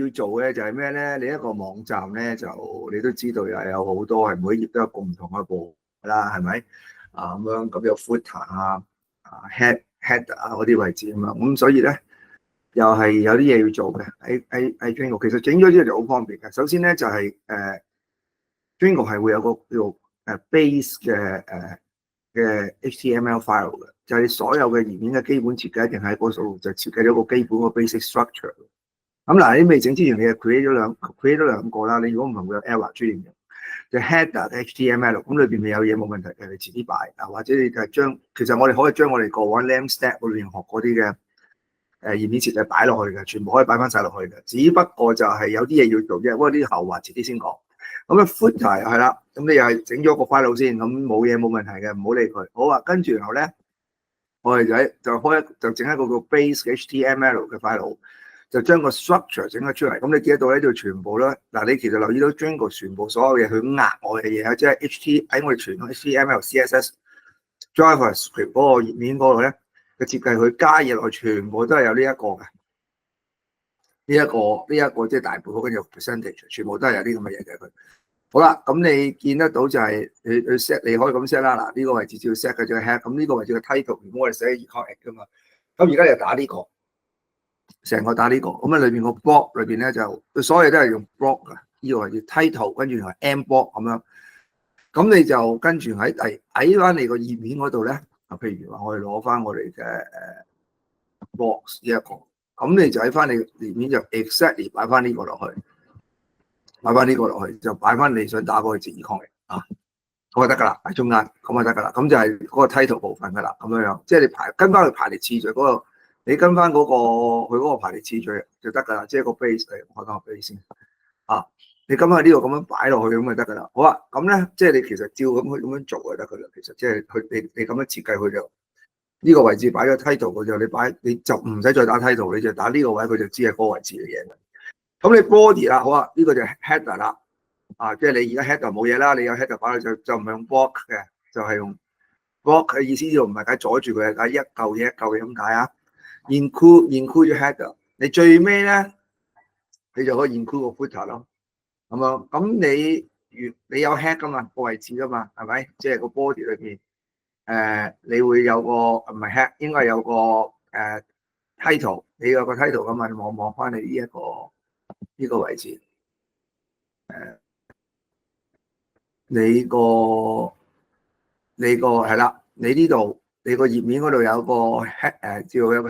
要做嘅就係咩咧？你一個網站咧就你都知道又有好多係每一頁都有共同嘅部分啦，係咪？咁有 footer header 嗰啲位置咁樣，咁所以咧又係有啲嘢要做嘅喺 Django。其實整咗之後就好方便嘅。首先咧就係Django 係會有個叫做base 嘅HTML file 嘅，就係所有嘅頁面嘅基本設計一定喺嗰度就設計咗個基本個 basic structure。咁嗱，你未整之前，你就 create 咗兩個啦。你如果唔係會有 error 出現嘅，就 header HTML 咁裏邊咪有嘢冇問題嘅，你遲啲擺啊，或者你就係其實我哋可以將我哋過往 LAMP stack 裏邊學嗰啲嘅頁面設計擺落去嘅，全部可以擺翻晒落去嘅。只不過就係有啲嘢要做啫，不過啲後話遲啲先講。咁啊 footer 係啦，咁你又係整咗個 file 先，咁冇嘢冇問題嘅，唔好理佢。好啊，跟住然後咧，我哋就整一個叫 base HTML 嘅 file。就將個 structure 整咗出嚟，咁你見得到呢度全部啦。嗱，你其實留意到 Django 全部所有嘢佢額外嘅嘢啊，即係喺我哋傳統 HTML、CSS、JavaScript 嗰個頁面嗰度咧嘅設計，佢加嘢落去，全部都係有呢一個嘅。呢一個即係大部分跟住 percentage， 全部都係有啲咁嘅嘢嘅佢。好啦，咁你見得到就係你 set， 你可以咁 set 啦。嗱，呢個位置要 set 嘅就係 head， 咁呢個位置嘅 title， 如果我哋寫 econic 噶嘛，咁而家你就打呢個。成個打呢個，咁啊裏邊個 block 裏邊咧就所有都係用 block 嘅，呢個係 title， 跟住係 end block 咁樣，咁你就跟住喺翻你個頁面嗰度咧，譬如話我哋攞翻我哋嘅box 呢一個，咁你就喺翻你頁面就 exactly 擺翻呢個落去，擺翻呢個落去，就擺翻你想打嗰個字 icon 啊，咁就得噶啦，喺中間咁就得噶啦，咁就係嗰個 title 部分噶啦，咁樣，即係你跟翻佢排列次序嗰個。你跟翻嗰佢嗰個排列次序就得㗎啦，即係個 base 嚟，我講個 base 先啊。你跟翻呢個咁樣擺落去咁就得㗎啦。好啊，咁咧即係你其實照咁樣做就得㗎啦。其實即係你咁樣設計佢就呢個位置擺咗 title 佢就你就唔使再打 title， 你就打呢個位佢就知係嗰個位置嘅嘢。咁你 body 啦，好啊，呢個就 header 啦，即係你而家 header 冇嘢啦，你有 header 擺就唔係用 block 嘅，就係用 block 嘅意思呢度唔係解阻住佢，係解一嚿嘢咁解啊。include 咗 header， 你最尾咧，你就可以 include 個 footer 咯，咁樣咁你有 head 噶嘛，個位置噶嘛，係咪？即係個 body 裏邊，你會有個唔係 head， 應該有個title， 你有個 title 噶嘛，你望翻你呢個位置，你個係啦，你呢度你個頁面嗰度有個 head， 叫一個。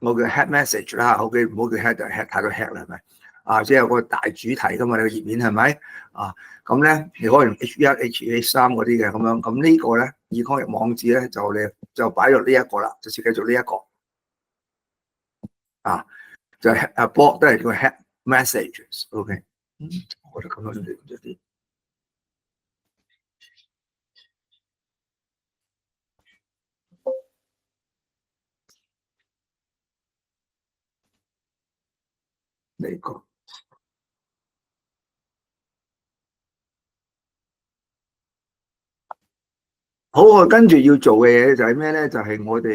我叫 head message 啦 ，OK， 唔好叫 header， 太多 head 啦，係咪？即係有個大主題噶嘛，你個頁面係咪？咁咧你可以用 H1、H3 嗰啲嘅咁樣，咁呢個咧 econic 網址咧就擺落呢一個啦，就設計做呢一個，就係block 都係叫 head messages，OK， 我覺得咁樣亂咗啲。呢個好，我跟住要做嘅嘢就係咩咧？就係我哋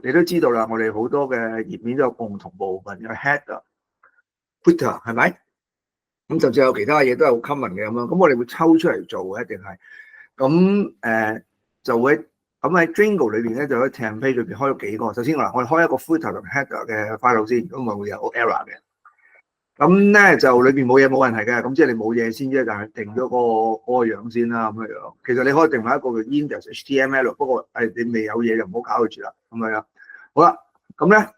你都知道啦，我哋好多嘅頁面都有共同部分，有 header、footer 係咪？咁甚至有其他嘢都係好 common 嘅咁樣，咁我哋會抽出嚟做嘅，一定係。咁就會咁喺 Django 裏邊咧，就喺 template 裏邊開咗幾個。首先我哋開一個 footer 同 header 嘅 file 先，咁咪會有 error 嘅。咁咧就裏邊冇嘢冇問題嘅，咁即係你冇嘢先啫，就係定咗個樣先啦咁樣。其實你可以定埋一個叫 index HTML， 不過你未有嘢就唔好搞佢住啦咁樣。好啦，咁咧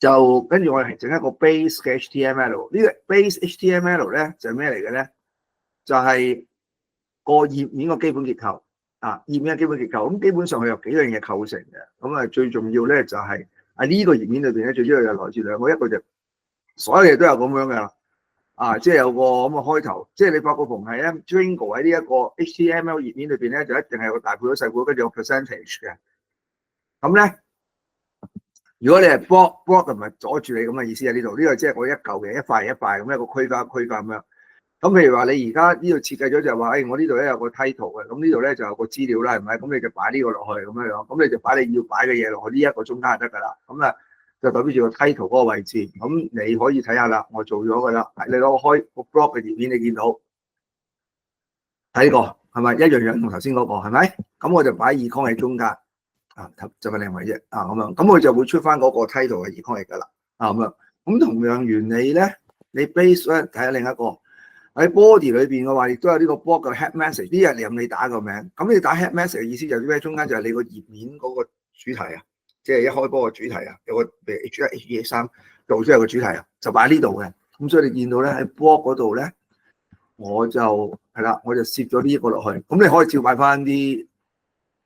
就跟住我哋整一個 base 嘅 HTML。呢個 base HTML 咧就係咩嚟嘅咧？就係個頁面個基本結構頁面嘅基本結構。咁基本上佢有幾樣嘢構成嘅。咁最重要咧就係呢個頁面裏邊咧最主要就來自兩個，一個就所有嘢都有咁樣嘅啦，即係有個咁嘅開頭，即係你發覺逢係咧 Django 喺呢一個 HTML 頁面裏邊咧，就一定係有個大括號、細括號，跟住有 percentage 嘅。咁咧，如果你係 block 唔係阻住你咁嘅意思喺呢度，呢個即係我一嚿嘅一塊一塊咁一個區間咁樣。咁譬如話你而家呢度設計咗就係話，我呢度咧有個 title 嘅，咁呢度咧就有個資料啦，係咪？咁你就擺呢個落去咁樣，咁你就擺你要擺嘅嘢落去呢一個中間就得㗎啦。咁就代表住個 title 嗰個位置。咁你可以睇下啦，我做咗㗎啦。你攞開個 blog 嘅頁面，你見到睇呢個係咪一樣同頭先嗰個係咪？咁我就擺 icon 喺中間啊，就個靚位啫啊咁樣，咁佢就會出翻嗰個 title 嘅 icon 嚟㗎啦啊咁樣。咁同樣原理咧，你 base 咧睇下另一個喺 body 裏邊嘅話，亦都有呢個 blog 嘅 head message。呢日你打個名，咁你打 head message 嘅意思就係咩？中間就係你個頁面嗰個主題啊，即係一開波個主題啊，有個譬如 H1、H2、H3 做出嚟個主題啊，就擺喺呢度嘅。咁所以你見到咧喺 blog 嗰度咧，我就係啦，我就攝咗呢一個落去。咁你可以照擺翻啲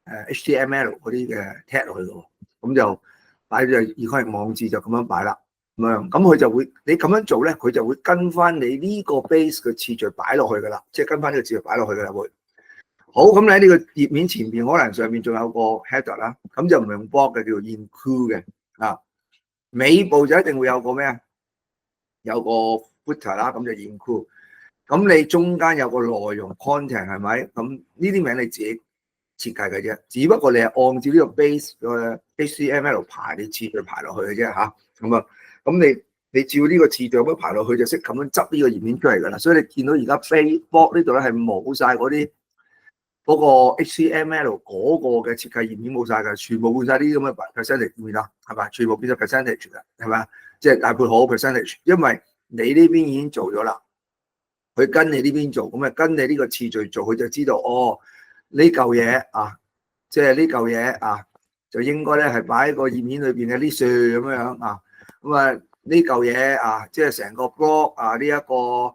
HTML 嗰啲嘅 tag 落去嘅喎。咁就擺咗icon網誌就咁樣擺啦。咁佢就會你咁樣做咧，佢就會跟翻你呢個 base 嘅次序擺落去噶啦，即係跟翻呢個次序擺落去噶啦會。好，咁你喺呢個頁面前邊可能上面仲有個 header 啦，咁就唔係用 block 嘅，叫做 include 嘅啊。尾部就一定會有個咩啊？有個 footer 啦，咁就 include。咁你中間有個內容 content 係咪？咁呢啲名你自己設計嘅啫，只不過你係按照呢個 base 嘅 HTML 排你次序排落去嘅啫嚇。咁你照呢個次序咁排落去就識咁樣執呢個頁面出嚟㗎啦。所以你見到而家 Facebook 呢度咧係冇晒嗰啲嗰個 HTML 嗰個嘅設計頁面冇晒㗎，全部換晒啲咁嘅 percentage 面啦，係咪？全部變咗 percentage 㗎，係咪？即係大倍好 percentage， 因為你呢邊已經做咗啦，佢跟你呢邊做，咁啊跟你呢個次序做，佢就知道哦呢嚿嘢啊，即係呢嚿嘢啊，就應該咧係擺喺個頁面裏邊嘅呢樹咁樣啊。咁啊呢嚿嘢啊，即係成個 blog 啊呢一個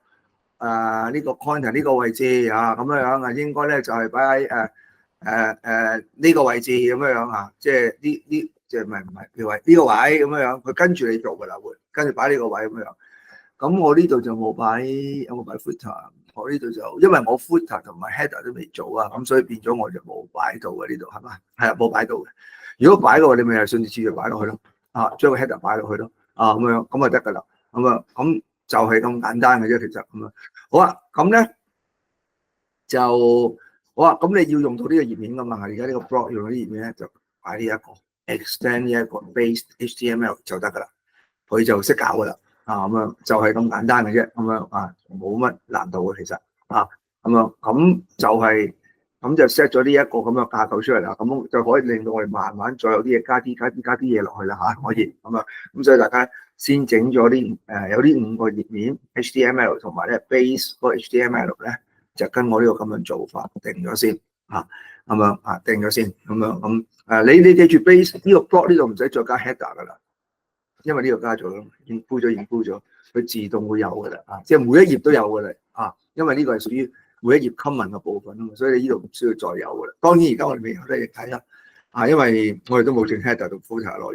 呢個 content 呢個位置啊咁樣啊，應該咧就係擺喺呢個位置咁樣啊，即係呢即係唔係呢位呢個位咁樣，佢跟住你做㗎啦，會跟住擺呢個位咁樣。咁我呢度就冇擺，有冇擺 footer？ 我呢度就因為我 footer 同埋 header 都未做啊，咁所以變咗我就冇擺到嘅呢度係嘛？係啊，冇擺到嘅。如果擺嘅話，你咪係順住次序擺落去咯，啊，將個 header 擺落去咯。啊咁樣咁就得㗎啦，咁就係咁簡單嘅啫，其實咁樣。好啊，咁咧就好啊，咁你要用到呢個頁面㗎嘛？而家呢個 blog 用到啲頁面咧，就擺呢一個 extend 呢一個 base HTML 就得㗎啦，佢就識搞㗎啦。啊咁樣就係咁簡單嘅啫，咁樣啊冇乜難度嘅其實啊咁樣咁就係咁就 set 咗呢一個咁嘅架構出嚟啦，咁就可以令到我哋慢慢再有啲嘢加啲嘢落去啦嚇，可以咁啊，咁所以大家先整咗啲有啲5個頁面 HTML 同埋咧 base 嗰個 HTML 咧就跟我呢個咁樣做法定咗先啊咁樣啊定咗先咁樣咁你記住 base 呢個 blog 呢度唔使再加 header 噶啦。因為呢個加咗啦，已經鋪咗，佢自動會有㗎啦啊！即係每一頁都有㗎啦啊！因為呢個係屬於每一頁 common 嘅部分啊嘛，所以呢度唔需要再有㗎啦。當然而家我哋未有得睇啦啊，因為我哋都冇整 header 同 footer 內容。